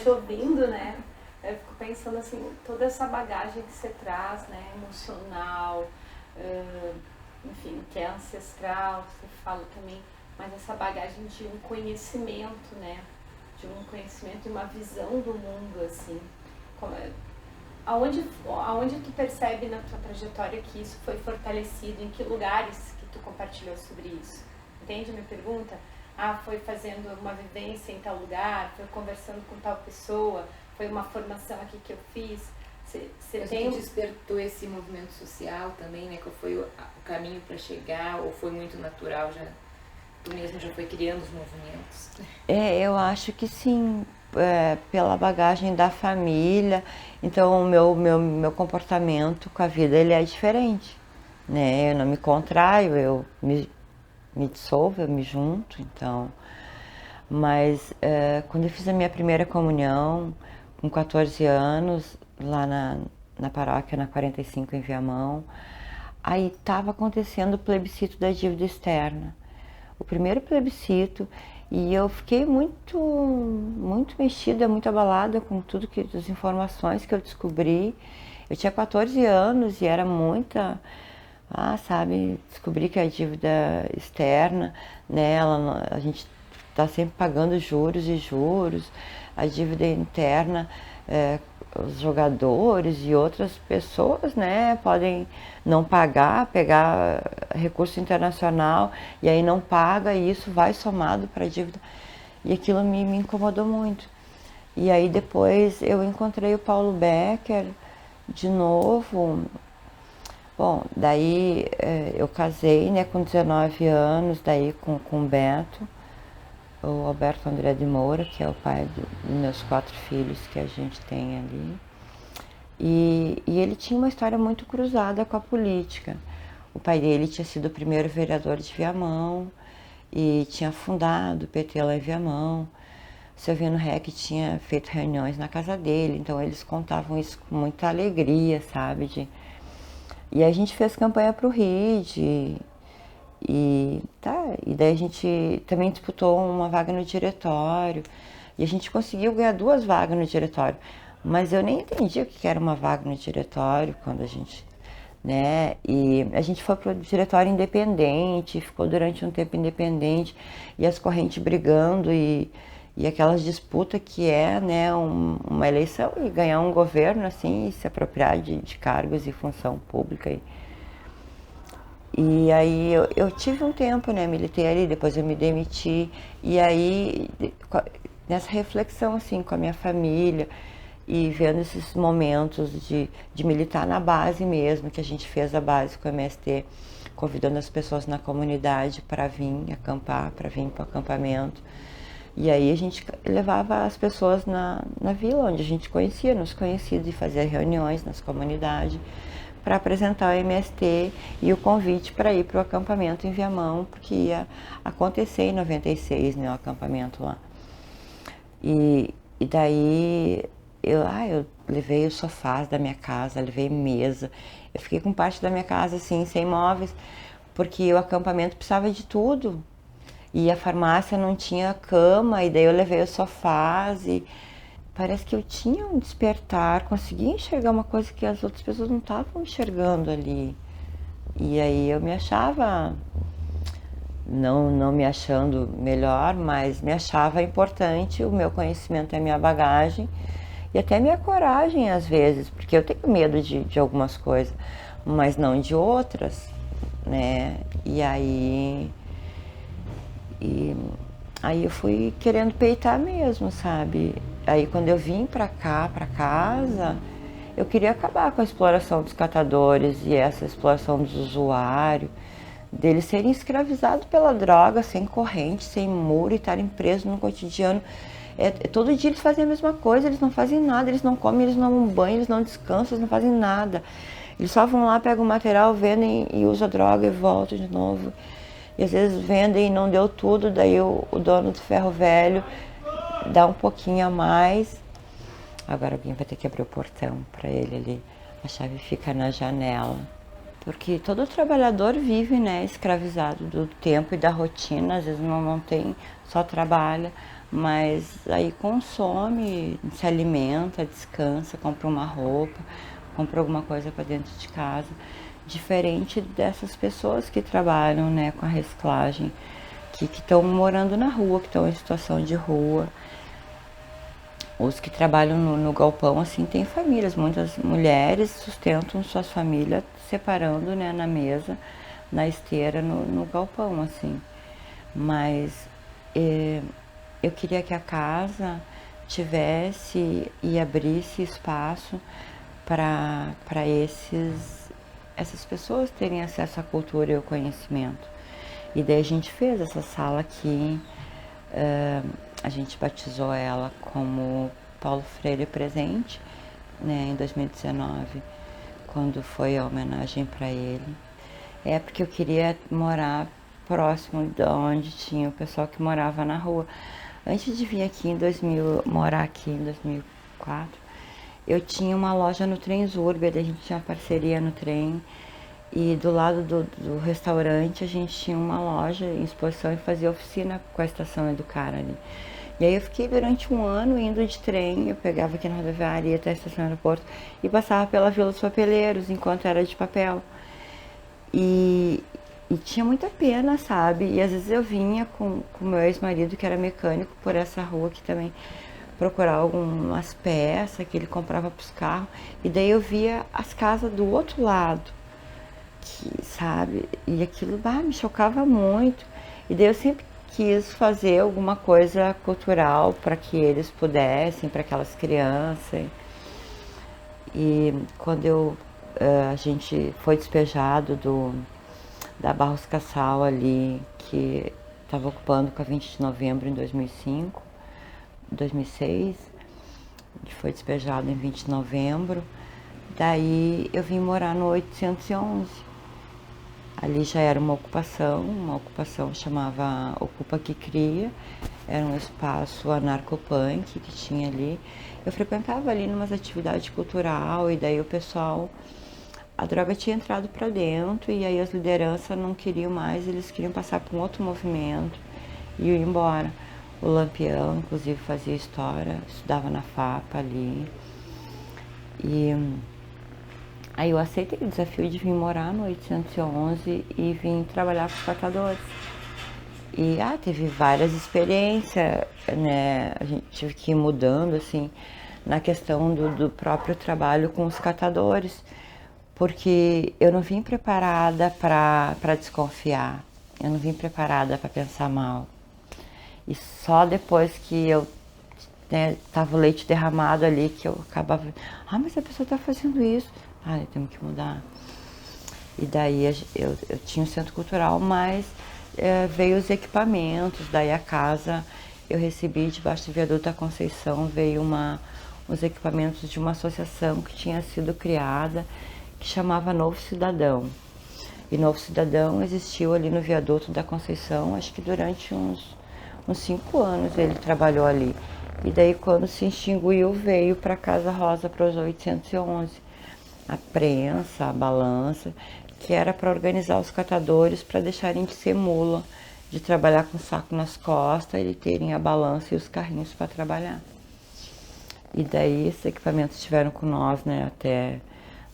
te ouvindo, né, eu fico pensando assim, toda essa bagagem que você traz, né, emocional, enfim, que é ancestral, você fala também, mas essa bagagem de um conhecimento, né, de um conhecimento e uma visão do mundo, assim, aonde tu percebe na tua trajetória que isso foi fortalecido, em que lugares que tu compartilhou sobre isso? Entende a minha pergunta? Foi fazendo uma vivência em tal lugar, foi conversando com tal pessoa, foi uma formação aqui que eu fiz. Você tem... despertou esse movimento social também, né? Qual foi o caminho para chegar, ou foi muito natural já? Tu mesmo já foi criando os movimentos? Eu acho que sim, pela bagagem da família. Então o meu comportamento com a vida ele é diferente, né? Eu não me contraio, eu me dissolvo, eu me junto, então. Mas quando eu fiz a minha primeira comunhão, com 14 anos, lá na paróquia, na 45 em Viamão, aí estava acontecendo o plebiscito da dívida externa. O primeiro plebiscito, e eu fiquei muito mexida, muito abalada com tudo as informações que eu descobri. Eu tinha 14 anos e era muita... sabe, descobri que a dívida externa, né, a gente está sempre pagando juros e juros, a dívida interna, os jogadores e outras pessoas, né, podem não pagar, pegar recurso internacional e aí não paga e isso vai somado para a dívida. E aquilo me incomodou muito. E aí depois eu encontrei o Paulo Becker de novo. Bom, daí eu casei, né, com 19 anos, daí com o Beto, o Alberto André de Moura, que é o pai dos meus 4 filhos que a gente tem ali. E ele tinha uma história muito cruzada com a política. O pai dele tinha sido o primeiro vereador de Viamão e tinha fundado o PT lá em Viamão. O Silvino Reck tinha feito reuniões na casa dele, então eles contavam isso com muita alegria, sabe? E a gente fez campanha para o RID, e daí a gente também disputou uma vaga no diretório, e a gente conseguiu ganhar 2 vagas no diretório, mas eu nem entendi o que era uma vaga no diretório quando a gente, né, e a gente foi para o diretório independente, ficou durante um tempo independente, e as correntes brigando, e aquelas disputas que né, uma eleição e ganhar um governo assim, e se apropriar de cargos e função pública. E aí eu tive um tempo, né, militei ali, depois eu me demiti, e aí nessa reflexão assim com a minha família e vendo esses momentos de militar na base mesmo, que a gente fez a base com o MST, convidando as pessoas na comunidade para vir acampar, para vir para o acampamento. E aí a gente levava as pessoas na vila, onde a gente conhecia, nos conhecidos, e fazia reuniões nas comunidades para apresentar o MST e o convite para ir para o acampamento em Viamão, porque ia acontecer em 96, né, o acampamento lá. E daí eu levei os sofás da minha casa, levei mesa, eu fiquei com parte da minha casa assim, sem móveis, porque o acampamento precisava de tudo. E a farmácia não tinha cama, e daí eu levei os sofás e parece que eu tinha um despertar, conseguia enxergar uma coisa que as outras pessoas não estavam enxergando ali. E aí eu me achava, não me achando melhor, mas me achava importante o meu conhecimento e a minha bagagem e até minha coragem às vezes, porque eu tenho medo de algumas coisas, mas não de outras, né? E aí eu fui querendo peitar mesmo, sabe? Aí quando eu vim pra cá, pra casa, eu queria acabar com a exploração dos catadores e essa exploração dos usuários, deles serem escravizados pela droga, sem corrente, sem muro, e estarem presos no cotidiano. Todo dia eles fazem a mesma coisa, eles não fazem nada, eles não comem, eles não tomam banho, eles não descansam, eles não fazem nada. Eles só vão lá, pegam o material, vendem e usam a droga e voltam de novo. E às vezes vendem e não deu tudo, daí o dono do ferro velho dá um pouquinho a mais. Agora alguém vai ter que abrir o portão para ele ali. A chave fica na janela. Porque todo trabalhador vive, né, escravizado do tempo e da rotina. Às vezes não tem, só trabalha. mas aí consome, se alimenta, descansa, compra uma roupa, compra alguma coisa para dentro de casa, diferente dessas pessoas que trabalham, né, com a reciclagem, que estão morando na rua, que estão em situação de rua. Os que trabalham no galpão, assim, têm famílias, muitas mulheres sustentam suas famílias separando, né, na mesa, na esteira, no galpão, assim. Mas eu queria que a casa tivesse e abrisse espaço para essas pessoas terem acesso à cultura e ao conhecimento. E daí a gente fez essa sala aqui, a gente batizou ela como Paulo Freire Presente, né, em 2019, quando foi a homenagem para ele. É porque eu queria morar próximo de onde tinha o pessoal que morava na rua. Antes de vir aqui morar aqui em 2004, eu tinha uma loja no Transurb, a gente tinha parceria no trem, e do lado do restaurante a gente tinha uma loja em exposição e fazia oficina com a estação Educar ali. E aí eu fiquei durante um ano indo de trem, eu pegava aqui na rodoviária, ia até a estação do aeroporto e passava pela Vila dos Papeleiros enquanto era de papel. E tinha muita pena, sabe? E às vezes eu vinha com o meu ex-marido, que era mecânico, por essa rua aqui também, procurar algumas peças que ele comprava para os carros. E daí eu via as casas do outro lado, que, sabe? E aquilo me chocava muito. E daí eu sempre quis fazer alguma coisa cultural para que eles pudessem, para aquelas crianças. E quando a gente foi despejado da Barros Cassal ali, que estava ocupando com a 20 de novembro em 2005, 2006, a gente foi despejado em 20 de novembro, daí eu vim morar no 811. Ali já era uma ocupação chamava Ocupa que Cria, era um espaço anarcopunk que tinha ali. Eu frequentava ali numas atividades cultural e daí o pessoal, a droga tinha entrado para dentro e aí as lideranças não queriam mais, eles queriam passar para um outro movimento e ir embora. O Lampião, inclusive, fazia história, estudava na FAPA ali. E aí eu aceitei o desafio de vir morar no 811 e vim trabalhar com os catadores. E teve várias experiências, né? A gente tive que ir mudando, assim, na questão do próprio trabalho com os catadores, porque eu não vim preparada para desconfiar, eu não vim preparada para pensar mal. E só depois que eu tava o leite derramado ali, que eu acabava, mas a pessoa tá fazendo isso, temos que mudar. E daí eu tinha um centro cultural, mas veio os equipamentos, daí a casa eu recebi debaixo do viaduto da Conceição, veio os equipamentos de uma associação que tinha sido criada, que chamava Novo Cidadão. E Novo Cidadão existiu ali no viaduto da Conceição, acho que durante uns 5 anos ele trabalhou ali. E daí quando se extinguiu, veio para a Casa Rosa, para os 811. A prensa, a balança, que era para organizar os catadores para deixarem de ser mula, de trabalhar com o saco nas costas, e terem a balança e os carrinhos para trabalhar. E daí esses equipamentos estiveram com nós, né, até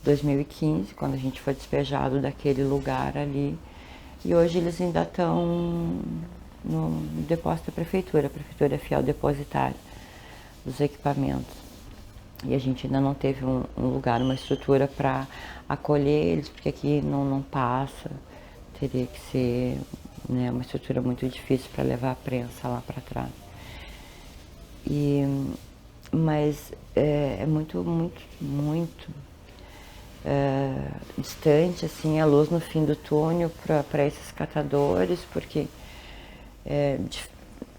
2015, quando a gente foi despejado daquele lugar ali. E hoje eles ainda estão no depósito da prefeitura. A prefeitura é fiel depositária dos equipamentos. E a gente ainda não teve um lugar, uma estrutura para acolher eles, porque aqui não passa. Teria que ser, né, uma estrutura muito difícil para levar a prensa lá para trás. Mas é muito distante, assim, a luz no fim do túnel para esses catadores, porque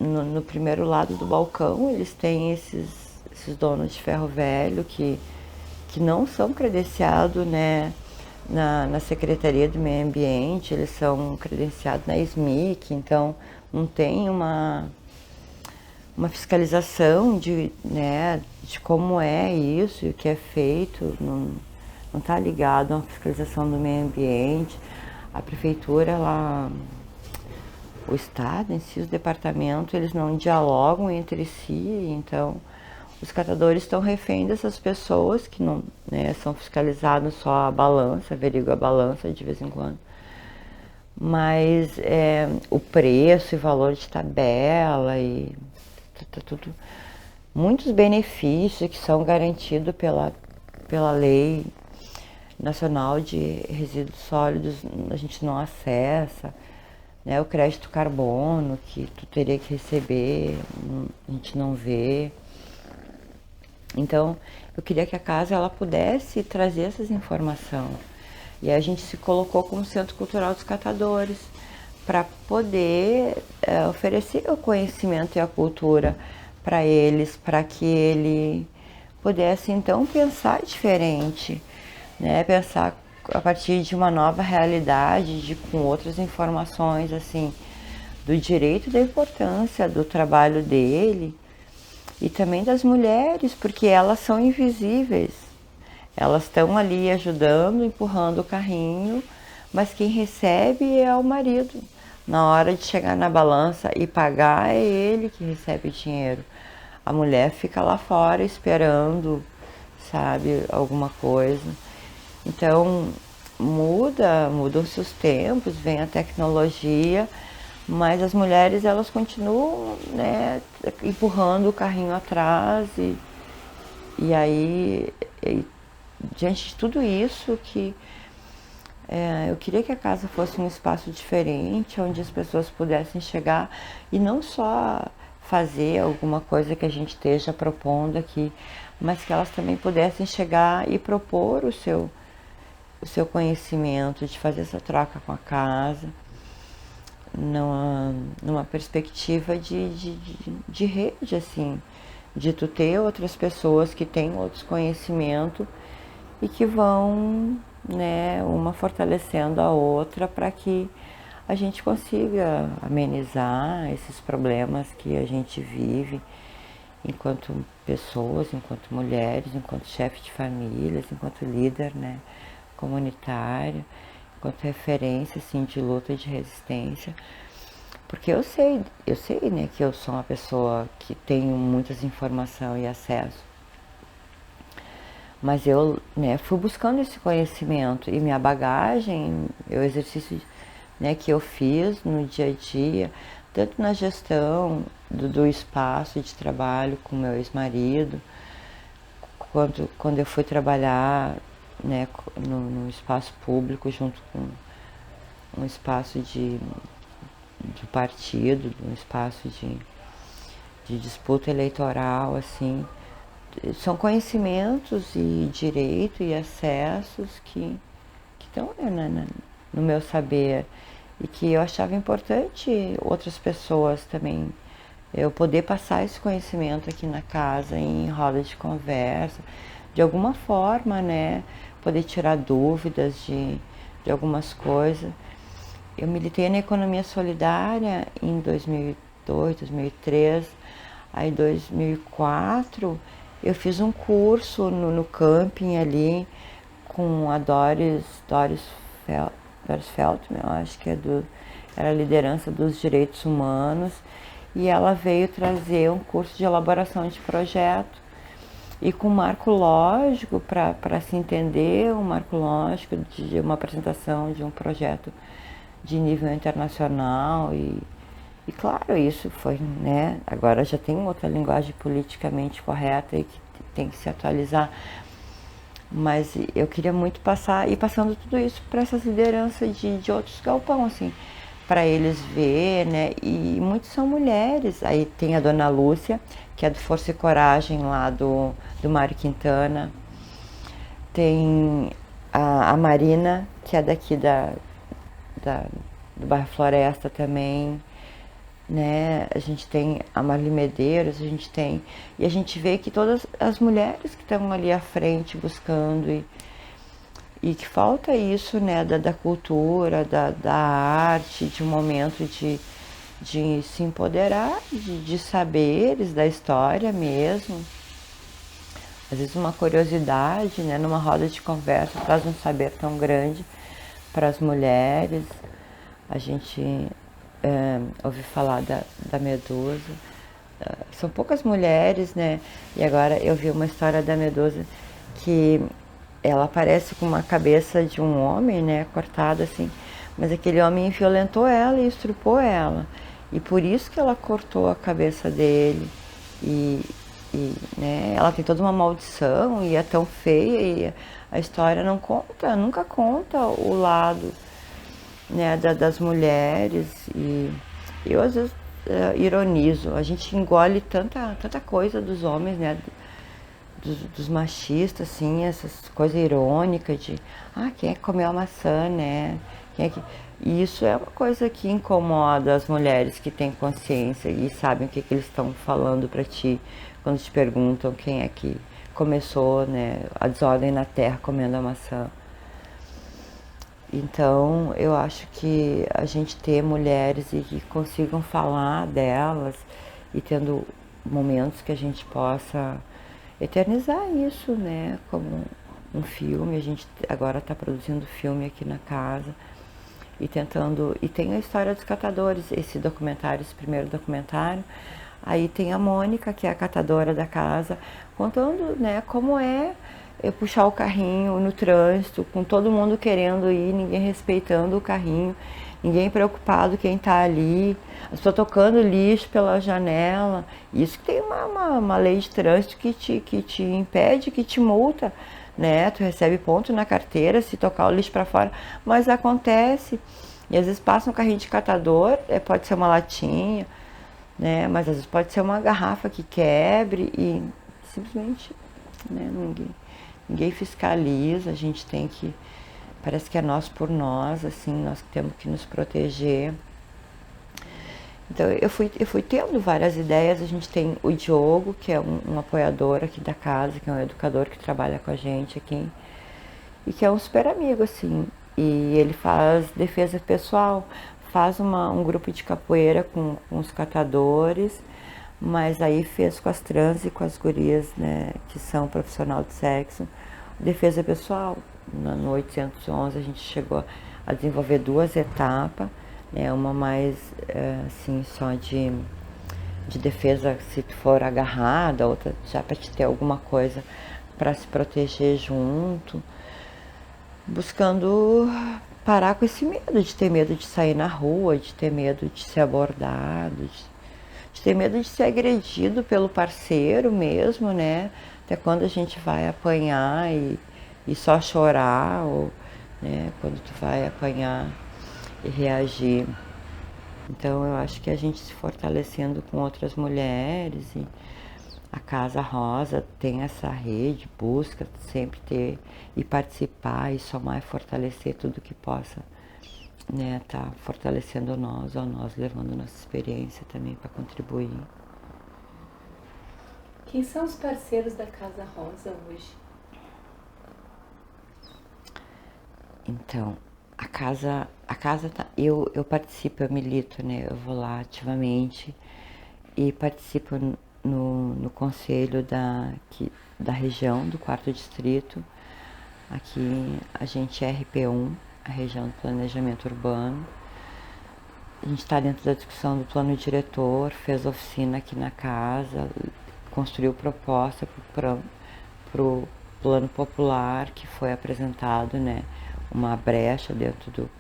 no primeiro lado do balcão eles têm esses donos de ferro velho que não são credenciados, né, na Secretaria do Meio Ambiente, eles são credenciados na SMIC, então não tem uma fiscalização de como é isso e o que é feito, não está ligado a uma fiscalização do meio ambiente. A prefeitura, ela o Estado em si, os departamentos, eles não dialogam entre si, então os catadores estão refém dessas pessoas que não, né, são fiscalizados só a balança, averigua a balança de vez em quando. Mas o preço e valor de tabela e tudo, muitos benefícios que são garantidos pela lei nacional de resíduos sólidos, a gente não acessa, né? O crédito carbono que tu teria que receber, a gente não vê. Então, eu queria que a casa ela pudesse trazer essas informações. E a gente se colocou como Centro Cultural dos Catadores para poder oferecer o conhecimento e a cultura para eles, para que ele pudesse então pensar diferente, né? Pensar a partir de uma nova realidade, com outras informações assim, do direito e da importância do trabalho dele e também das mulheres, porque elas são invisíveis. Elas estão ali ajudando, empurrando o carrinho, mas quem recebe é o marido. Na hora de chegar na balança e pagar, é ele que recebe o dinheiro. A mulher fica lá fora esperando, sabe, alguma coisa. Então, mudam-se os tempos, vem a tecnologia, mas as mulheres, elas continuam, né, empurrando o carrinho atrás e aí... diante de tudo isso, eu queria que a casa fosse um espaço diferente, onde as pessoas pudessem chegar e não só fazer alguma coisa que a gente esteja propondo aqui, mas que elas também pudessem chegar e propor o seu conhecimento, de fazer essa troca com a casa, numa perspectiva de rede, assim, de tu ter outras pessoas que têm outros conhecimentos e que vão, né, uma fortalecendo a outra para que a gente consiga amenizar esses problemas que a gente vive enquanto pessoas, enquanto mulheres, enquanto chefe de famílias, enquanto líder, né, comunitário, enquanto referência assim, de luta e de resistência. Porque eu sei, né, que eu sou uma pessoa que tenho muitas informações e acesso. Mas eu, né, fui buscando esse conhecimento e minha bagagem, o exercício, né, que eu fiz no dia a dia, tanto na gestão do espaço de trabalho com meu ex-marido, quanto quando eu fui trabalhar, né, no espaço público junto com um espaço do partido, um espaço de disputa eleitoral, assim. São conhecimentos e direito e acessos que estão, né, no meu saber e que eu achava importante outras pessoas também, eu poder passar esse conhecimento aqui na casa, em roda de conversa, de alguma forma, né, poder tirar dúvidas de algumas coisas. Eu militei na economia solidária em 2002, 2003, aí em 2004 eu fiz um curso no camping ali com a Doris Feldman, eu acho que era a liderança dos direitos humanos, e ela veio trazer um curso de elaboração de projeto e com um marco lógico para se entender, um marco lógico de uma apresentação de um projeto de nível internacional e claro, isso foi, né, agora já tem outra linguagem politicamente correta e que tem que se atualizar, mas eu queria muito passando tudo isso para essas lideranças de outros galpão, assim, para eles ver, né, e muitos são mulheres, aí tem a Dona Lúcia, que é do Força e Coragem lá do Mário Quintana, tem a Marina, que é daqui do bairro Floresta também, né? A gente tem a Marli Medeiros, e a gente vê que todas as mulheres que estão ali à frente buscando e que falta isso, né, da cultura, da arte, de um momento de se empoderar, de saberes, da história mesmo. Às vezes uma curiosidade, né, numa roda de conversa traz um saber tão grande para as mulheres. A gente ouvi falar da Medusa. São poucas mulheres, né? E agora eu vi uma história da Medusa que ela aparece com uma cabeça de um homem, né? Cortada assim. Mas aquele homem violentou ela e estrupou ela. E por isso que ela cortou a cabeça dele. Né, ela tem toda uma maldição e é tão feia e a história não conta, nunca conta o lado, né, das mulheres. E eu às vezes ironizo, a gente engole tanta coisa dos homens, né, dos machistas, assim, essas coisas irônicas de quem é que comeu a maçã, né? Quem é que... E isso é uma coisa que incomoda as mulheres que têm consciência e sabem o que eles estão falando para ti quando te perguntam quem é que começou, né, a desordem na terra comendo a maçã. Então, eu acho que a gente ter mulheres e que consigam falar delas e tendo momentos que a gente possa eternizar isso, né, como um filme. A gente agora está produzindo filme aqui na casa e tentando... E tem a história dos catadores, esse documentário, esse primeiro documentário. Aí tem a Mônica, que é a catadora da casa, contando, né, como é puxar o carrinho no trânsito, com todo mundo querendo ir, ninguém respeitando o carrinho, ninguém preocupado quem está ali, as pessoas tocando lixo pela janela. Isso que tem uma lei de trânsito que te impede, que te multa, né? Tu recebe ponto na carteira se tocar o lixo para fora, mas acontece. E às vezes passa um carrinho de catador, pode ser uma latinha, né? Mas às vezes pode ser uma garrafa que quebre e simplesmente, né, ninguém fiscaliza. A gente tem que... Parece que é nós por nós, assim, nós temos que nos proteger. Então eu fui tendo várias ideias. A gente tem o Diogo, que é um apoiador aqui da casa, que é um educador que trabalha com a gente aqui e que é um super amigo, assim. E ele faz defesa pessoal, faz um grupo de capoeira com os catadores, mas aí fez com as trans e com as gurias, né, que são profissional de sexo, defesa pessoal. No 811 a gente chegou a desenvolver 2 etapas, né, uma mais assim, só de defesa se tu for agarrada, outra já para te ter alguma coisa para se proteger junto, buscando parar com esse medo, de ter medo de sair na rua, de ter medo de ser abordado, de ter medo de ser agredido pelo parceiro mesmo, né? Até quando a gente vai apanhar e só chorar, ou, né, quando tu vai apanhar e reagir. Então eu acho que a gente se fortalecendo com outras mulheres, e a Casa Rosa tem essa rede, busca sempre ter e participar e somar e fortalecer tudo que possa, né, tá fortalecendo nós, ou nós levando nossa experiência também para contribuir. Quem são os parceiros da Casa Rosa hoje? Então, a casa tá, eu participo, eu milito, né, eu vou lá ativamente e participo no conselho da região, do 4º distrito. Aqui a gente é RP1, a região do planejamento urbano. A gente está dentro da discussão do plano diretor, fez oficina aqui na casa, construiu proposta para o plano popular, que foi apresentado, né, uma brecha dentro do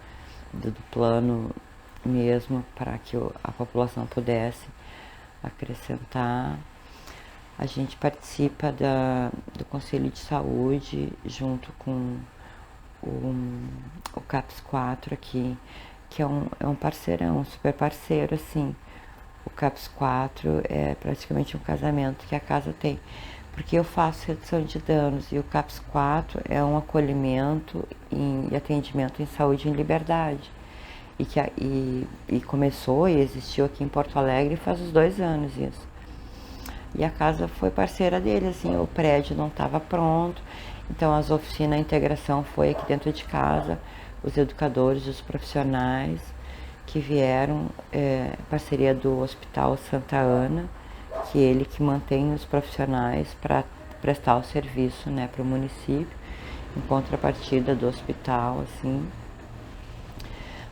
plano mesmo, para que a população pudesse acrescentar. A gente participa do Conselho de Saúde junto com o CAPS 4 aqui, que é um parceirão, um super parceiro, assim. O CAPS 4 é praticamente um casamento que a casa tem, porque eu faço redução de danos, e o CAPS 4 é um acolhimento e atendimento em saúde em liberdade. E começou e existiu aqui em Porto Alegre faz uns 2 anos isso. E a casa foi parceira dele, assim, o prédio não estava pronto, então as oficinas, a integração foi aqui dentro de casa, os educadores, os profissionais que vieram, parceria do Hospital Santa Ana, que ele que mantém os profissionais para prestar o serviço, né, para o município, em contrapartida do hospital, assim.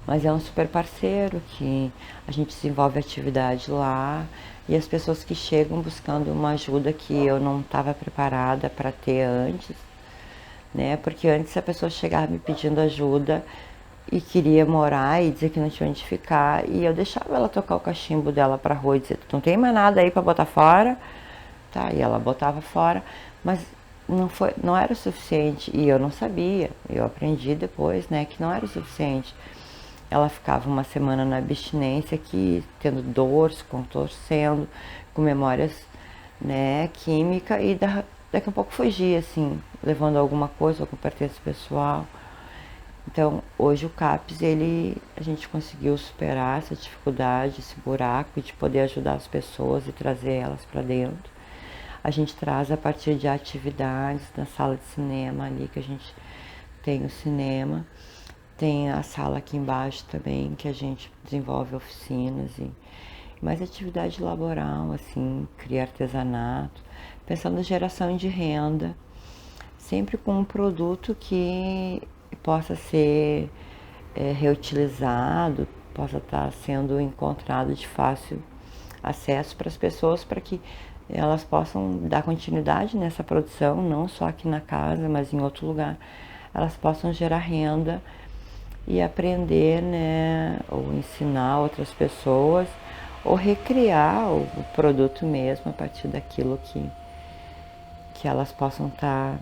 mas é um super parceiro que a gente desenvolve atividade lá e as pessoas que chegam buscando uma ajuda que eu não estava preparada para ter antes, né? Porque antes a pessoa chegava me pedindo ajuda e queria morar e dizer que não tinha onde ficar, e eu deixava ela tocar o cachimbo dela pra rua e dizer, não tem mais nada aí pra botar fora, tá? E ela botava fora, mas não era o suficiente, e eu não sabia, eu aprendi depois, né, que não era o suficiente. Ela ficava uma semana na abstinência aqui, tendo dor, se contorcendo, com memórias, né, química, e daqui a pouco fugia, assim, levando alguma coisa, algum pertence pessoal. Então, hoje o CAPS, a gente conseguiu superar essa dificuldade, esse buraco de poder ajudar as pessoas e trazer elas para dentro. A gente traz a partir de atividades na sala de cinema ali, que a gente tem o cinema. Tem a sala aqui embaixo também, que a gente desenvolve oficinas e mais atividade laboral, assim, cria artesanato, pensando na geração de renda, sempre com um produto que possa ser reutilizado, possa estar sendo encontrado de fácil acesso para as pessoas, para que elas possam dar continuidade nessa produção, não só aqui na casa, mas em outro lugar. Elas possam gerar renda e aprender, né, ou ensinar outras pessoas, ou recriar o produto mesmo a partir daquilo que elas possam estar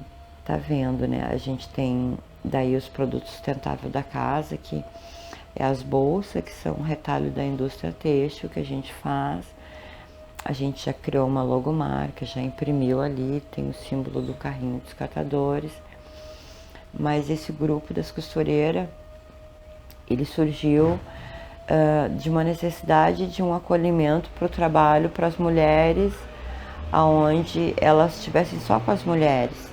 vendo, né? A gente tem daí os produtos sustentáveis da casa, que é as bolsas, que são um retalho da indústria têxtil que a gente faz. A gente já criou uma logomarca, já imprimiu ali, tem o símbolo do carrinho dos catadores. Mas esse grupo das costureiras, ele surgiu de uma necessidade de um acolhimento para o trabalho para as mulheres, aonde elas estivessem só com as mulheres.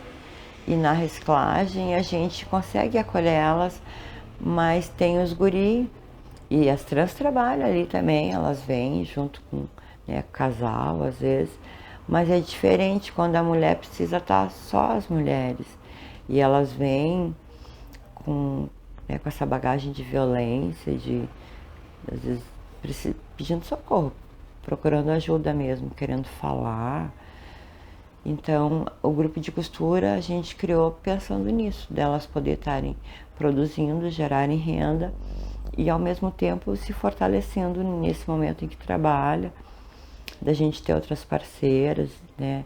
E na reciclagem a gente consegue acolher elas, mas tem os guri e as trans trabalham ali também, elas vêm junto com, né, casal às vezes, mas é diferente quando a mulher precisa estar só as mulheres e elas vêm com, né, com essa bagagem de violência, às vezes pedindo socorro, procurando ajuda mesmo, querendo falar. Então, o grupo de costura a gente criou pensando nisso, delas poder estarem produzindo, gerarem renda e ao mesmo tempo se fortalecendo nesse momento em que trabalha, da gente ter outras parceiras, né,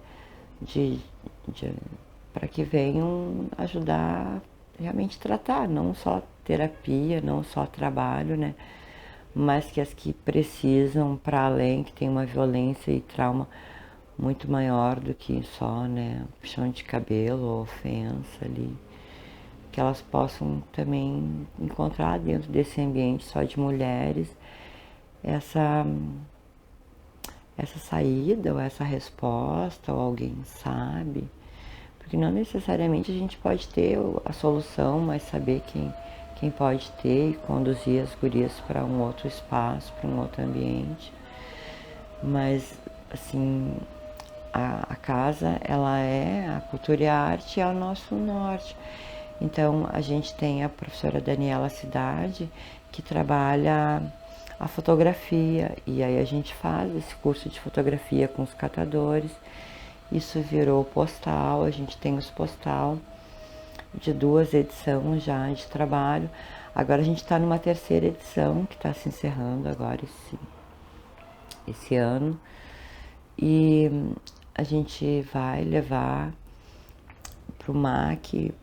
para que venham ajudar realmente tratar, não só terapia, não só trabalho, né, mas que as que precisam para além, que tem uma violência e trauma muito maior do que só, né, puxão de cabelo ou ofensa ali, que elas possam também encontrar dentro desse ambiente só de mulheres essa saída ou essa resposta, ou alguém sabe, porque não necessariamente a gente pode ter a solução, mas saber quem pode ter e conduzir as gurias para um outro espaço, para um outro ambiente. Mas, assim, a casa, ela é a cultura e a arte, é o nosso norte. Então, a gente tem a professora Daniela Cidade, que trabalha a fotografia, e aí a gente faz esse curso de fotografia com os catadores. Isso virou postal, a gente tem os postal de 2 edições já de trabalho. Agora a gente está numa 3ª edição, que está se encerrando agora esse ano. E a gente vai levar para o MAC,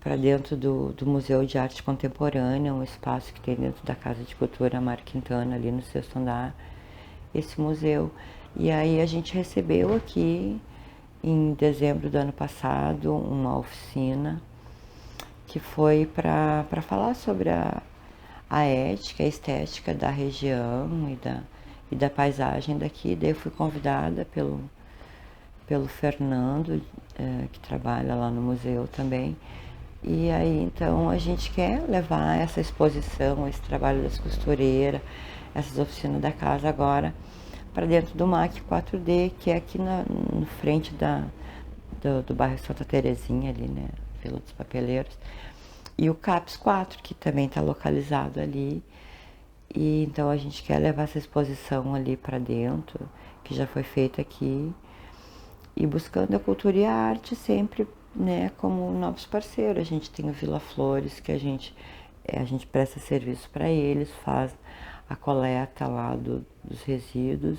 para dentro do Museu de Arte Contemporânea, um espaço que tem dentro da Casa de Cultura Mário Quintana, ali no 6º andar, esse museu. E aí a gente recebeu aqui, em dezembro do ano passado, uma oficina que foi para falar sobre a ética, a estética da região e da paisagem daqui. Daí eu fui convidada pelo Fernando, que trabalha lá no museu também. E aí então a gente quer levar essa exposição, esse trabalho das costureiras, essas oficinas da casa agora para dentro do MAC 4D, que é aqui no frente do bairro Santa Terezinha ali, né, Vila dos Papeleiros. e o CAPS 4, que também está localizado ali. E então a gente quer levar essa exposição ali para dentro, que já foi feita aqui, e buscando a cultura e a arte sempre, né, como novos parceiros. A gente tem o Vila Flores, que a gente presta serviço para eles, faz a coleta lá dos resíduos,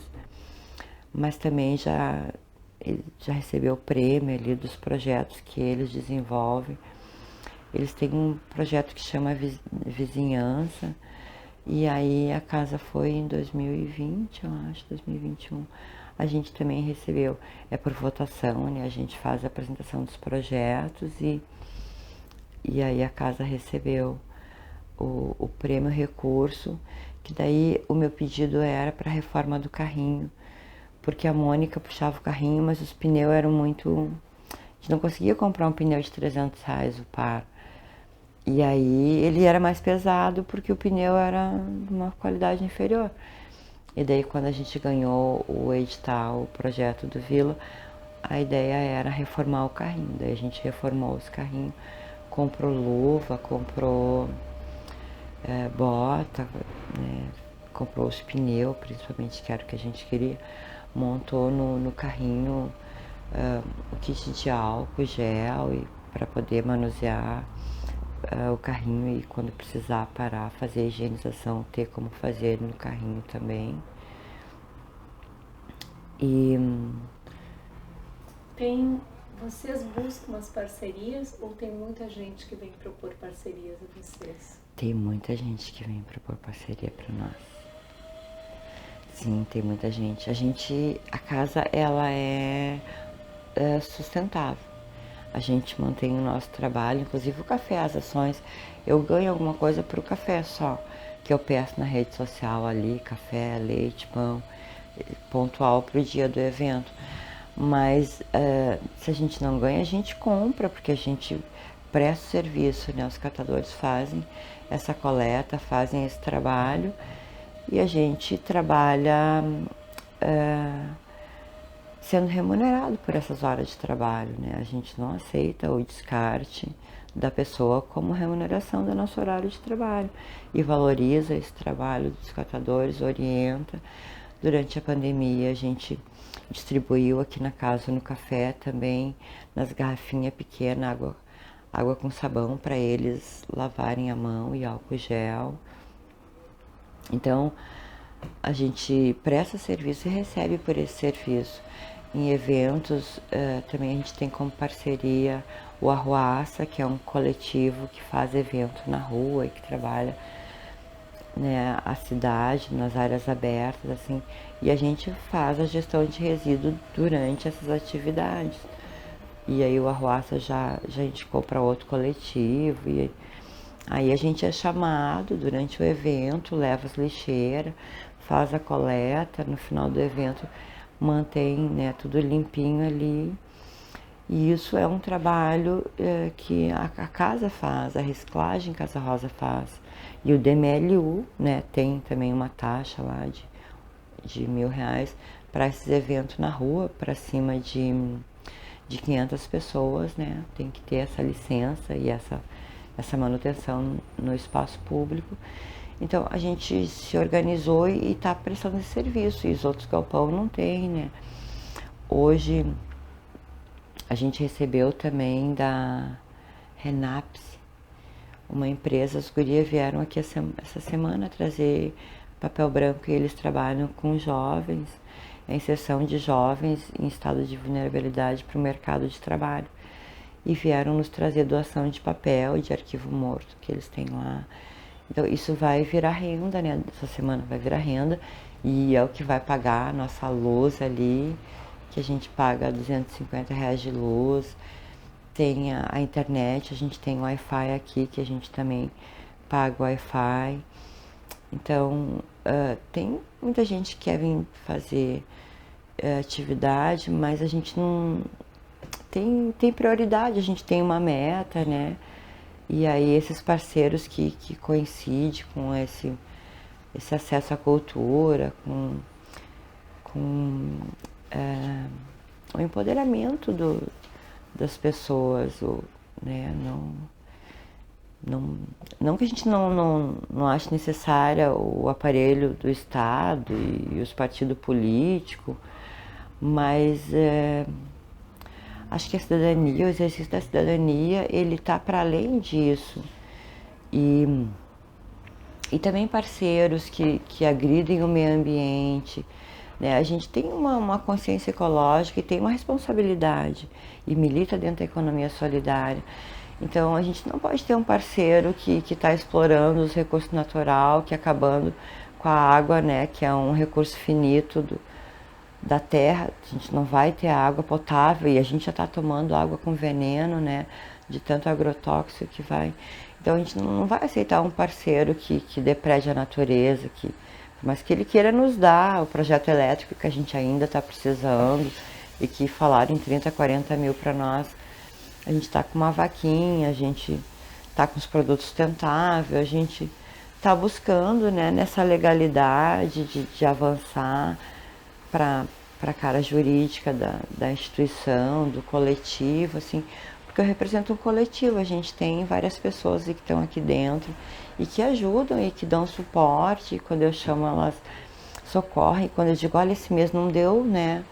mas também ele já recebeu o prêmio ali dos projetos que eles desenvolvem. Eles têm um projeto que chama Vizinhança, e aí a casa foi em 2020, eu acho, 2021. A gente também recebeu, é por votação, né? A gente faz a apresentação dos projetos e aí a casa recebeu o prêmio recurso, que daí o meu pedido era para a reforma do carrinho, porque a Mônica puxava o carrinho, mas os pneus eram muito... A gente não conseguia comprar um pneu de R$300 o par. E aí ele era mais pesado porque o pneu era de uma qualidade inferior. E daí quando a gente ganhou o edital, o projeto do Vila, a ideia era reformar o carrinho. Daí a gente reformou os carrinhos, comprou luva, comprou bota, né? Comprou os pneus, principalmente, que era o que a gente queria. Montou no carrinho o kit de álcool, gel, e para poder manusear o carrinho, e quando precisar parar, fazer a higienização, ter como fazer no carrinho também. E vocês buscam as parcerias ou tem muita gente que vem propor parcerias a vocês? Tem muita gente que vem propor parceria para nós. Sim, tem muita gente. A casa, ela é sustentável. A gente mantém o nosso trabalho, inclusive o café, as ações. Eu ganho alguma coisa pro café só, que eu peço na rede social ali, café, leite, pão, pontual pro dia do evento. Mas se a gente não ganha, a gente compra, porque a gente presta serviço, né? Os catadores fazem essa coleta, fazem esse trabalho, e a gente trabalha sendo remunerado por essas horas de trabalho, né? A gente não aceita o descarte da pessoa como remuneração do nosso horário de trabalho, e valoriza esse trabalho dos catadores, orienta. Durante a pandemia, a gente distribuiu aqui na casa, no café também, nas garrafinhas pequenas, água com sabão para eles lavarem a mão, e álcool gel. Então, a gente presta serviço e recebe por esse serviço. Em eventos, também a gente tem como parceria o Arruaça, que é um coletivo que faz evento na rua e que trabalha, né, a cidade, nas áreas abertas, assim, e a gente faz a gestão de resíduo durante essas atividades. E aí o Arruaça já indicou para outro coletivo, e aí a gente é chamado durante o evento, leva as lixeiras, faz a coleta, no final do evento mantém, né, tudo limpinho ali. E isso é um trabalho que a casa faz, a reciclagem Casa Rosa faz. E o DMLU, né, tem também uma taxa lá de R$1.000 para esses eventos na rua, para cima de 500 pessoas, né? Tem que ter essa licença e essa manutenção no espaço público. Então a gente se organizou e está prestando esse serviço, e os outros galpão não tem, né? Hoje a gente recebeu também da Renaps, uma empresa. As gurias vieram aqui essa semana trazer papel branco, e eles trabalham com jovens, a inserção de jovens em estado de vulnerabilidade para o mercado de trabalho. E vieram nos trazer doação de papel, de arquivo morto que eles têm lá. Então isso vai virar renda, né? Essa semana vai virar renda, e é o que vai pagar a nossa luz ali, que a gente paga R$250 de luz. Tem a internet, a gente tem Wi-Fi aqui, que a gente também paga o Wi-Fi. Então, tem muita gente que quer vir fazer atividade, mas a gente não tem prioridade, a gente tem uma meta, né? E aí esses parceiros que coincidem com esse acesso à cultura, com o empoderamento das pessoas, né? Não, Não, não que a gente não ache necessária o aparelho do Estado e os partidos políticos, mas acho que a cidadania, o exercício da cidadania, ele está para além disso. E, e também parceiros que agridem o meio ambiente. Né? A gente tem uma consciência ecológica e tem uma responsabilidade e milita dentro da economia solidária. Então a gente não pode ter um parceiro que está explorando os recursos naturais, que acabando com a água, né, que é um recurso finito da terra. A gente não vai ter água potável e a gente já está tomando água com veneno, né, de tanto agrotóxico que vai. Então a gente não vai aceitar um parceiro que deprede a natureza, mas que ele queira nos dar o projeto elétrico que a gente ainda está precisando e que falaram em 30, 40 mil para nós. A gente está com uma vaquinha, a gente está com os produtos sustentáveis, a gente está buscando, né, nessa legalidade de avançar para a cara jurídica da instituição, do coletivo, assim, porque eu represento um coletivo, a gente tem várias pessoas que estão aqui dentro e que ajudam e que dão suporte, quando eu chamo elas socorrem, quando eu digo, olha, esse mês não deu, né,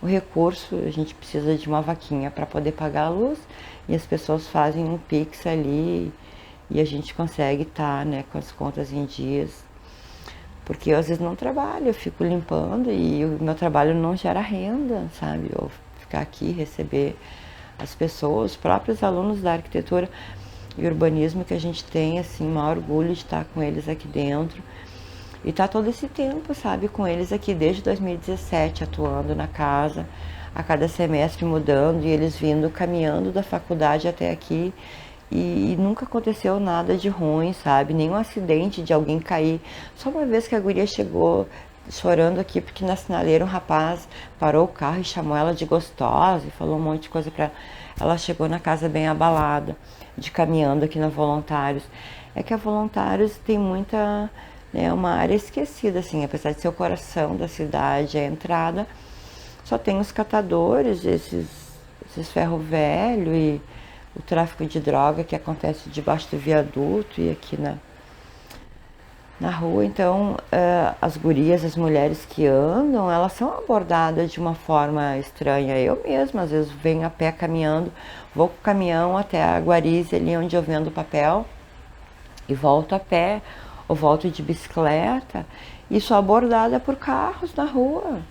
o recurso, a gente precisa de uma vaquinha para poder pagar a luz e as pessoas fazem um pix ali e a gente consegue estar, né, com as contas em dias. Porque eu às vezes não trabalho, eu fico limpando e o meu trabalho não gera renda, sabe? Eu ficar aqui, receber as pessoas, os próprios alunos da arquitetura e urbanismo que a gente tem, assim, maior orgulho de estar com eles aqui dentro. E tá todo esse tempo, sabe, com eles aqui desde 2017, atuando na casa, a cada semestre mudando e eles vindo, caminhando da faculdade até aqui. E nunca aconteceu nada de ruim, sabe? Nenhum acidente de alguém cair. Só uma vez que a guria chegou chorando aqui porque na sinaleira um rapaz parou o carro e chamou ela de gostosa e falou um monte de coisa pra ela. Ela chegou na casa bem abalada, de caminhando aqui na Voluntários. É que a Voluntários tem muita, né, uma área esquecida, assim, apesar de ser o coração da cidade, a entrada, só tem os catadores, esses ferro velho e o tráfico de droga que acontece debaixo do viaduto e aqui na rua. Então, as gurias, as mulheres que andam, elas são abordadas de uma forma estranha. Eu mesma, às vezes, venho a pé caminhando, vou com o caminhão até a Guarize, ali onde eu vendo papel, e volto a pé, ou volto de bicicleta, e sou abordada por carros na rua.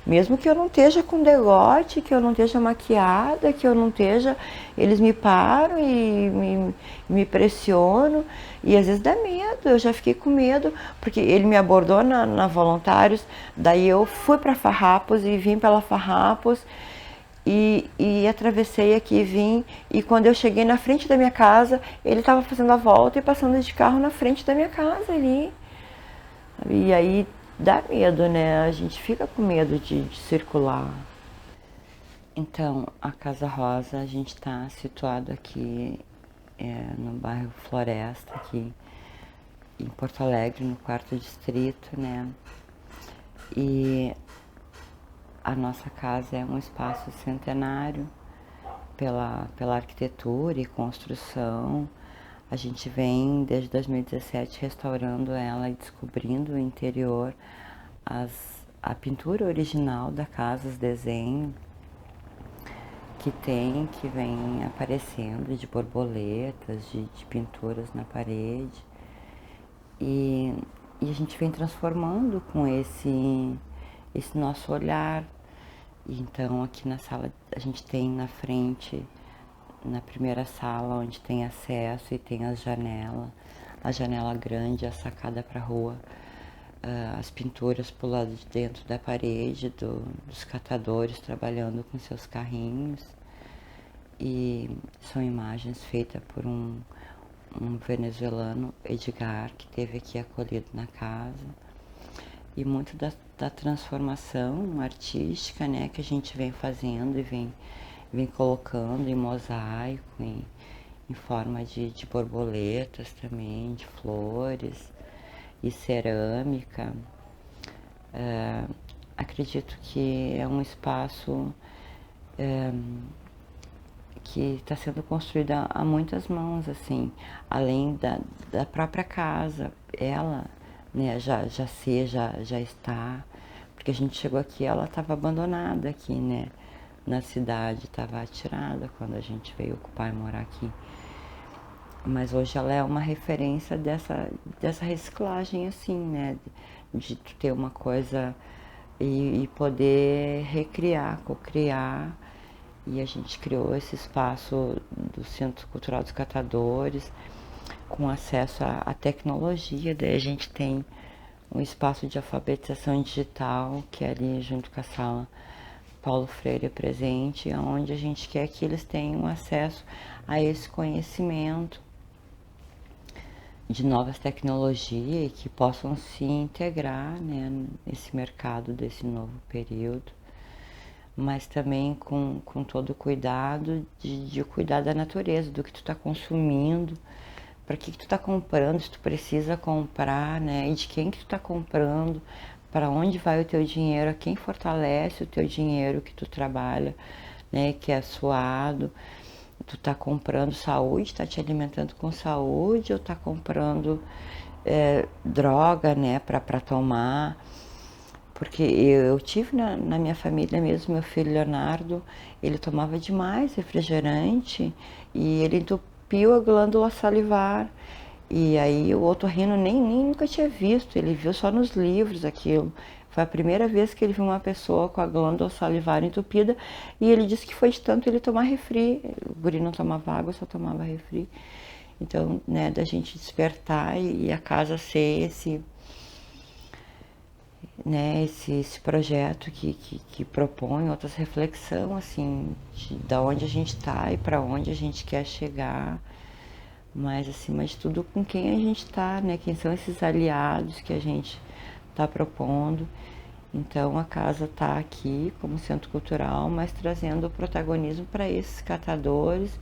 Mesmo que eu não esteja com degote, que eu não esteja maquiada, que eu não esteja, eles me param e me pressionam. E às vezes dá medo, eu já fiquei com medo, porque ele me abordou na Voluntários, daí eu fui para Farrapos e vim pela Farrapos e atravessei aqui e vim. E quando eu cheguei na frente da minha casa, ele estava fazendo a volta e passando de carro na frente da minha casa ali. E aí dá medo, né? A gente fica com medo de circular. Então, a Casa Rosa, a gente está situado aqui no bairro Floresta, aqui em Porto Alegre, no 4º distrito, né? E a nossa casa é um espaço centenário pela arquitetura e construção. A gente vem desde 2017 restaurando ela e descobrindo o interior, a pintura original da casa, os desenhos que vem aparecendo de borboletas, de pinturas na parede. E a gente vem transformando com esse nosso olhar. Então aqui na sala a gente tem na frente, na primeira sala, onde tem acesso e tem a janela grande, a sacada para a rua, as pinturas pro lado de dentro da parede, dos catadores trabalhando com seus carrinhos. E são imagens feitas por um venezuelano, Edgar, que esteve aqui acolhido na casa. E muito da transformação artística, né, que a gente vem fazendo e vem colocando em mosaico, em forma de borboletas também, de flores e cerâmica. Acredito que é um espaço que está sendo construída a muitas mãos, assim, além da própria casa. Ela, né, já está, porque a gente chegou aqui, ela estava abandonada aqui, né, na cidade, estava atirada quando a gente veio ocupar e morar aqui. Mas hoje ela é uma referência dessa reciclagem, assim, né, de tu ter uma coisa e poder recriar, cocriar. E a gente criou esse espaço do Centro Cultural dos Catadores, com acesso à tecnologia. Daí a gente tem um espaço de alfabetização digital, que é ali junto com a sala Paulo Freire presente, onde a gente quer que eles tenham acesso a esse conhecimento de novas tecnologias e que possam se integrar, né, nesse mercado desse novo período, mas também com todo o cuidado de cuidar da natureza, do que tu está consumindo, para que tu está comprando, se tu precisa comprar, né, e de quem que tu está comprando, para onde vai o teu dinheiro, a quem fortalece o teu dinheiro que tu trabalha, né, que é suado. Tu tá comprando saúde, tá te alimentando com saúde, ou tá comprando droga, né, para tomar. Porque eu tive na minha família mesmo, meu filho Leonardo, ele tomava demais refrigerante e ele entupiu a glândula salivar. E aí o otorrino nem nunca tinha visto, ele viu só nos livros aquilo. Foi a primeira vez que ele viu uma pessoa com a glândula salivar entupida e ele disse que foi de tanto ele tomar refri. O guri não tomava água, só tomava refri. Então, né, da gente despertar e a casa ser esse, né, esse projeto que propõe outras reflexões, assim, da onde a gente está e para onde a gente quer chegar, mas acima de tudo com quem a gente está, né, quem são esses aliados que a gente está propondo. Então a casa está aqui como centro cultural, mas trazendo o protagonismo para esses catadores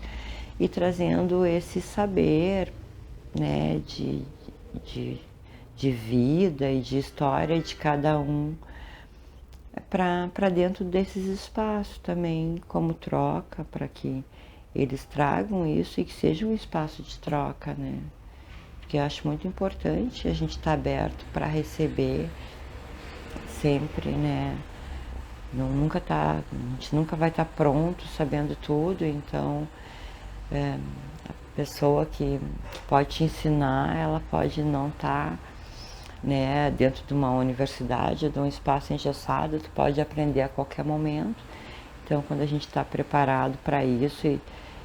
e trazendo esse saber, né, de vida e de história de cada um para dentro desses espaços também, como troca, para que eles tragam isso e que seja um espaço de troca, né? Porque eu acho muito importante a gente estar aberto para receber sempre, né? A gente nunca vai estar pronto, sabendo tudo, então a pessoa que pode te ensinar, ela pode não estar, né, dentro de uma universidade, de um espaço engessado, tu pode aprender a qualquer momento. Então, quando a gente está preparado para isso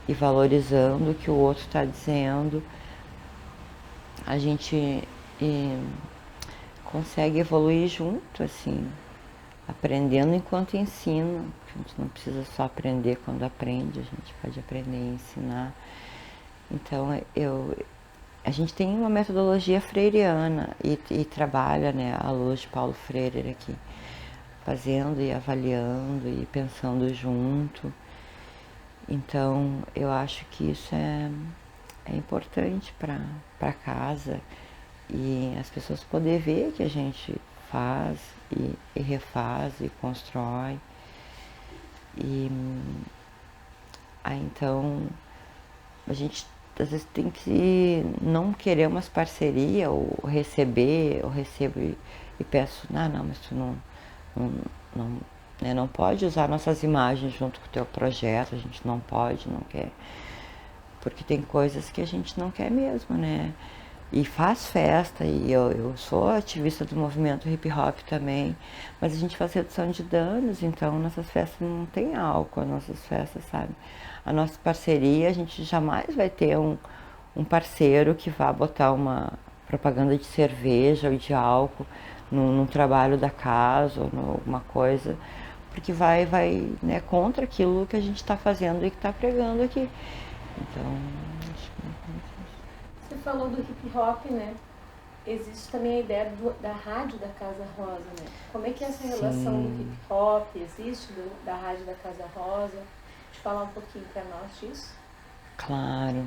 e valorizando o que o outro está dizendo, a gente consegue evoluir junto, assim, aprendendo enquanto ensina. A gente não precisa só aprender quando aprende, a gente pode aprender e ensinar. Então, a gente tem uma metodologia freiriana e trabalha, né, à luz de Paulo Freire aqui, fazendo e avaliando e pensando junto. Então, eu acho que isso é importante para casa e as pessoas poderem ver que a gente faz e refaz e constrói. E aí, então, a gente às vezes tem que não querer umas parcerias ou receber, eu recebo e peço, não, mas tu não pode usar nossas imagens junto com o teu projeto, a gente não pode, não quer. Porque tem coisas que a gente não quer mesmo, né? E faz festa, e eu sou ativista do movimento hip hop também, mas a gente faz redução de danos, então nossas festas não tem álcool, nossas festas, sabe? A nossa parceria, a gente jamais vai ter um parceiro que vá botar uma propaganda de cerveja ou de álcool num trabalho da casa ou alguma coisa, porque vai né, contra aquilo que a gente está fazendo e que está pregando aqui. Então, acho que você falou do hip hop, né? Existe também a ideia da rádio da Casa Rosa, né? Como é que é essa relação do hip hop? Existe da rádio da Casa Rosa? Deixa eu falar um pouquinho para nós disso. Claro.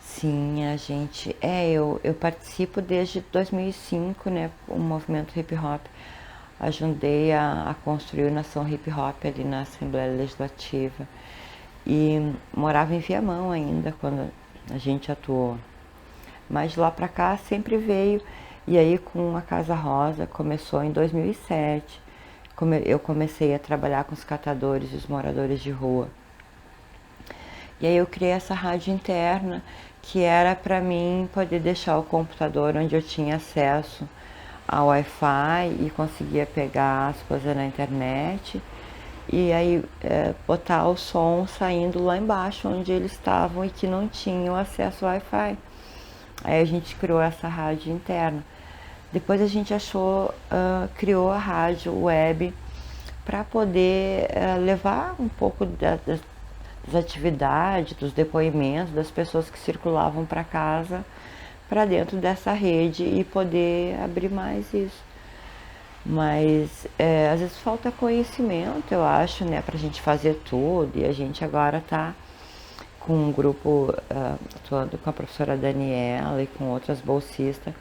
Sim, a gente... eu participo desde 2005, né? O movimento hip hop. Ajudei a construir a nação hip hop ali na Assembleia Legislativa. e morava em Viamão ainda quando a gente atuou. Mas de lá pra cá sempre veio. E aí com a Casa Rosa começou em 2007. Eu comecei a trabalhar com os catadores e os moradores de rua. E aí eu criei essa rádio interna que era para mim poder deixar o computador onde eu tinha acesso ao Wi-Fi e conseguia pegar as coisas na internet e aí botar o som saindo lá embaixo onde eles estavam e que não tinham acesso ao Wi-Fi. Aí a gente criou essa rádio interna. Depois a gente criou a rádio web para poder levar um pouco das atividades, dos depoimentos das pessoas que circulavam para casa, para dentro dessa rede e poder abrir mais isso. Mas às vezes falta conhecimento, eu acho, né, para a gente fazer tudo. E a gente agora está com um grupo atuando com a professora Daniela e com outras bolsistas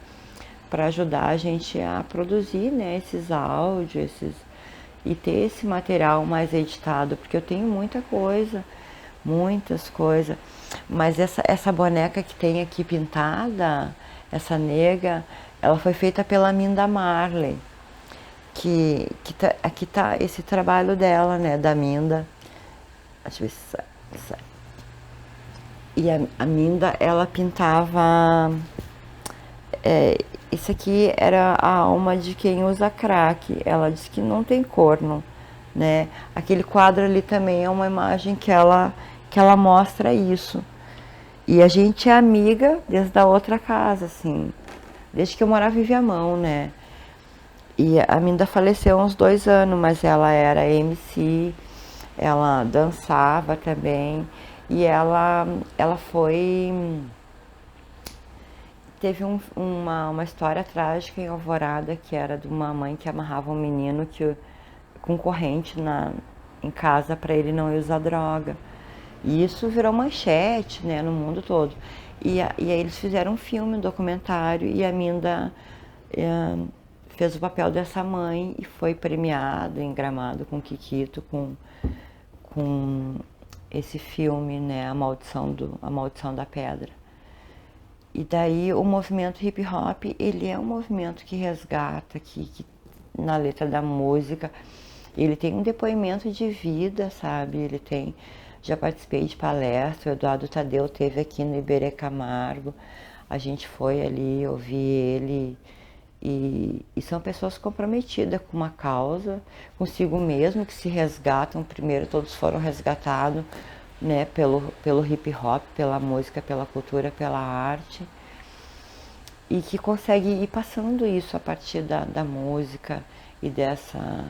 para ajudar a gente a produzir, né, esses áudios, e ter esse material mais editado, porque eu tenho muitas coisas, mas essa boneca que tem aqui pintada, essa nega, ela foi feita pela Minda Marley, aqui tá esse trabalho dela, né, da Minda. Deixa eu ver se sai. E a Minda, ela pintava, isso aqui era a alma de quem usa crack. Ela diz que não tem corno, né? Aquele quadro ali também é uma imagem que ela mostra isso. E a gente é amiga desde a outra casa, assim, desde que eu morava em Viamão, né? E a Minda faleceu há uns 2 anos, mas ela era MC, ela dançava também, e ela teve uma história trágica em Alvorada, que era de uma mãe que amarrava um menino com corrente em casa para ele não usar droga. E isso virou manchete, né, no mundo todo. E aí eles fizeram um filme, um documentário, e a Minda fez o papel dessa mãe e foi premiada em Gramado com Kikito, com esse filme, né, A Maldição da Pedra. E daí o movimento hip hop, ele é um movimento que resgata, que na letra da música, ele tem um depoimento de vida, sabe? Já participei de palestra, o Eduardo Tadeu teve aqui no Iberê Camargo, a gente foi ali ouvir ele, e são pessoas comprometidas com uma causa, consigo mesmo, que se resgatam. Primeiro todos foram resgatados, né, pelo hip hop, pela música, pela cultura, pela arte, e que consegue ir passando isso a partir da música e dessa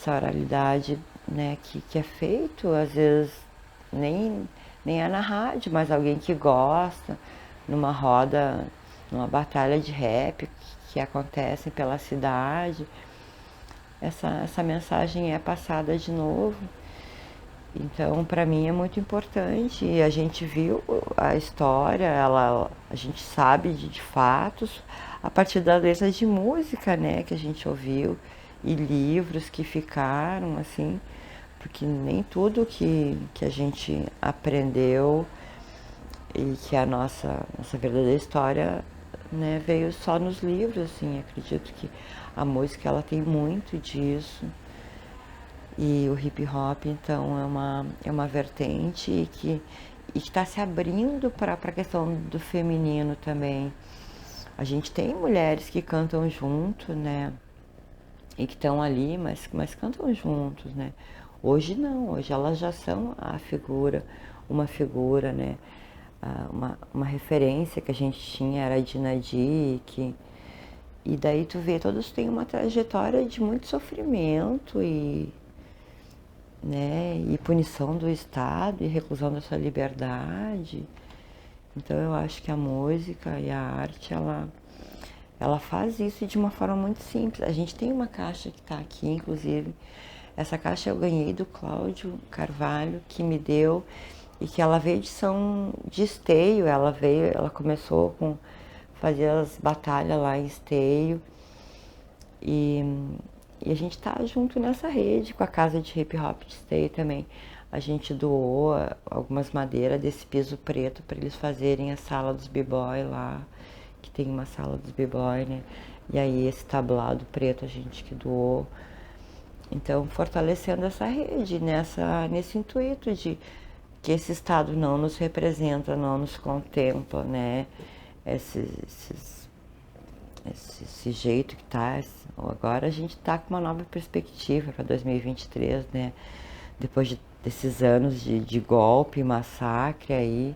oralidade, né, que é feito, às vezes nem é na rádio, mas alguém que gosta, numa roda, numa batalha de rap que acontece pela cidade, essa mensagem é passada de novo. Então, para mim é muito importante. E a gente viu a história, a gente sabe de fatos a partir das letras de música, né, que a gente ouviu, e livros que ficaram, assim, porque nem tudo que a gente aprendeu e que a nossa verdadeira história, né, veio só nos livros, assim. Acredito que a música, ela tem muito disso. E o hip hop, então, é uma vertente e que está se abrindo para a questão do feminino também. A gente tem mulheres que cantam junto, né? E que estão ali, mas cantam juntos, né? Hoje não, hoje elas já são uma figura, né? Uma referência que a gente tinha era a Dina Dick. E daí tu vê, todos têm uma trajetória de muito sofrimento né, e punição do Estado e reclusão da sua liberdade. Então eu acho que a música e a arte, ela faz isso de uma forma muito simples. A gente tem uma caixa que está aqui, inclusive. Essa caixa eu ganhei do Cláudio Carvalho, que me deu, e que ela veio de de Esteio. Ela começou com fazer as batalhas lá em Esteio. E a gente tá junto nessa rede com a casa de hip hop de Esteio também. a gente doou algumas madeiras desse piso preto para eles fazerem a sala dos b-boy lá, que tem uma sala dos b-boy, né? E aí esse tablado preto a gente que doou. Então, fortalecendo essa rede, nesse intuito de que esse Estado não nos representa, não nos contempla, né? Esse jeito que tá. Agora a gente tá com uma nova perspectiva para 2023, né? Depois desses anos de golpe, massacre aí,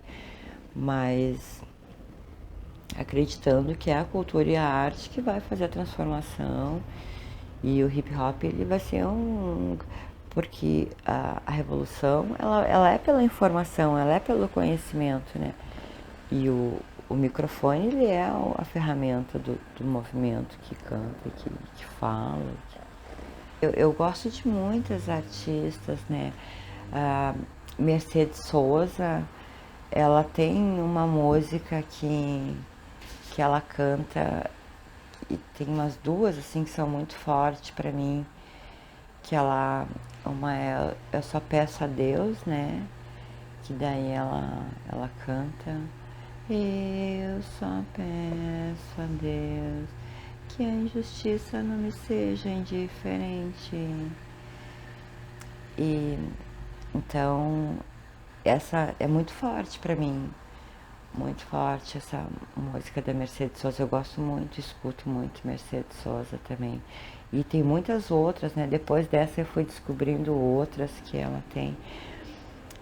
mas acreditando que é a cultura e a arte que vai fazer a transformação. E o hip hop ele vai ser porque a revolução ela é pela informação, ela é pelo conhecimento, né? E o microfone ele é a ferramenta do movimento que canta, que fala. Eu gosto de muitas artistas, né? A Mercedes Sosa, ela tem uma música que ela canta, e tem umas duas assim que são muito fortes para mim, que uma é Eu Só Peço a Deus, né? Que daí ela canta: eu só peço a Deus que a injustiça não me seja indiferente. E então essa é muito forte para mim, muito forte essa música da Mercedes Sosa. Eu gosto muito, escuto muito Mercedes Sosa também. E tem muitas outras, né? Depois dessa eu fui descobrindo outras que ela tem.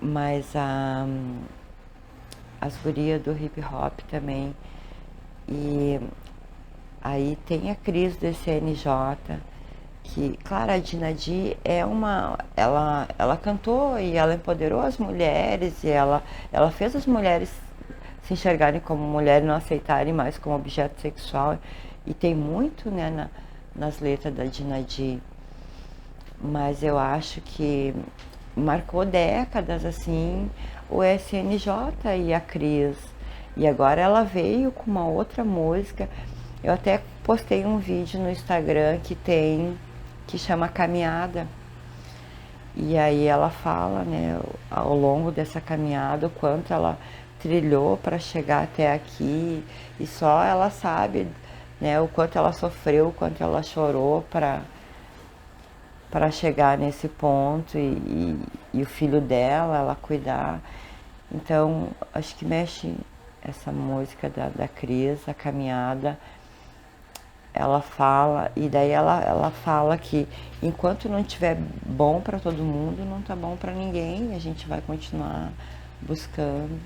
Mas as gurias do hip hop também. E aí tem a Cris do CNJ, que, claro, a Dinadi ela cantou e ela empoderou as mulheres, e ela fez as mulheres se enxergarem como mulher e não aceitarem mais como objeto sexual. E tem muito, né, nas letras da Dinadi. Mas eu acho que marcou décadas, assim, o SNJ e a Cris. E agora ela veio com uma outra música. Eu até postei um vídeo no Instagram que chama Caminhada. E aí ela fala, né, ao longo dessa caminhada, o quanto ela trilhou para chegar até aqui. E só ela sabe, né, o quanto ela sofreu, o quanto ela chorou para chegar nesse ponto, e o filho dela, ela cuidar. Então, acho que mexe essa música da Cris, a Caminhada. Ela fala, e daí ela fala que enquanto não estiver bom para todo mundo, não tá bom para ninguém. A gente vai continuar buscando.